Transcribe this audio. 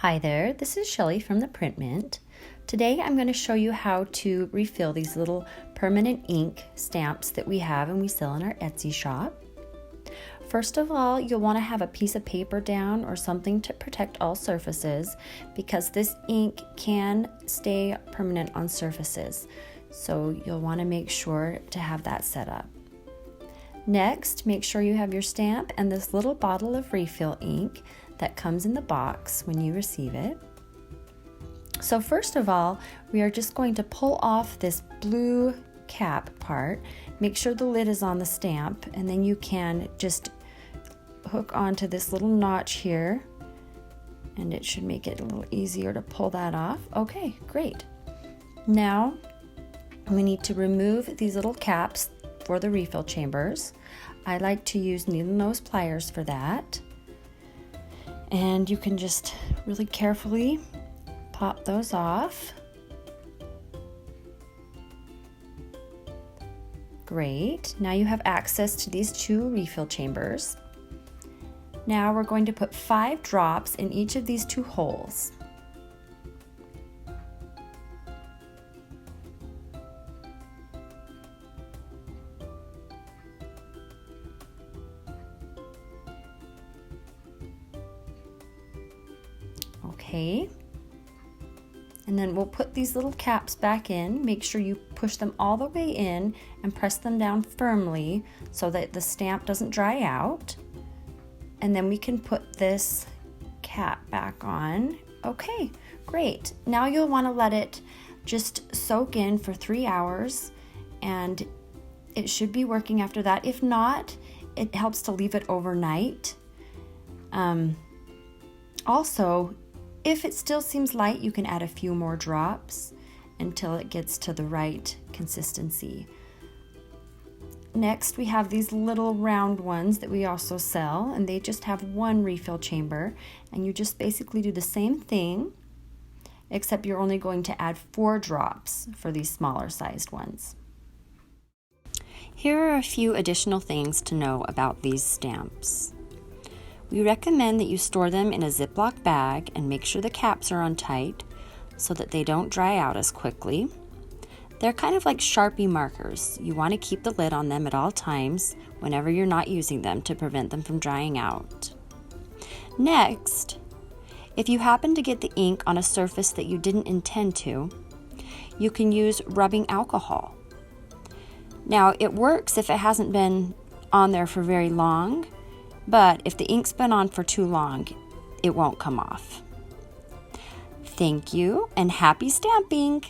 Hi there, this is Shelly from the Print Mint. Today I'm going to show you how to refill these little permanent ink stamps that we have and we sell in our Etsy shop. First of all, you'll want to have a piece of paper down or something to protect all surfaces because this ink can stay permanent on surfaces. So you'll want to make sure to have that set up. Next, make sure you have your stamp and this little bottle of refill ink that comes in the box when you receive it. So first of all, we are just going to pull off this blue cap part. Make sure the lid is on the stamp, and then you can just hook onto this little notch here, and it should make it a little easier to pull that off. Okay, great. Now we need to remove these little caps for the refill chambers. I like to use needle nose pliers for that. And you can just really carefully pop those off. Great. Now you have access to these two refill chambers. Now we're going to put 5 drops in each of these 2 holes. Okay, and then we'll put these little caps back in. Make sure you push them all the way in and press them down firmly so that the stamp doesn't dry out. And then we can put this cap back on. Okay, great. Now you'll want to let it just soak in for 3 hours, and it should be working after that. If not, it helps to leave it overnight. Also, if it still seems light, you can add a few more drops until it gets to the right consistency. Next, we have these little round ones that we also sell, and they just have 1 refill chamber, and you just basically do the same thing, except you're only going to add 4 drops for these smaller sized ones. Here are a few additional things to know about these stamps. We recommend that you store them in a Ziploc bag and make sure the caps are on tight so that they don't dry out as quickly. They're kind of like Sharpie markers. You want to keep the lid on them at all times whenever you're not using them to prevent them from drying out. Next, if you happen to get the ink on a surface that you didn't intend to, you can use rubbing alcohol. Now, it works if it hasn't been on there for very long, but if the ink's been on for too long, it won't come off. Thank you, and happy stamping!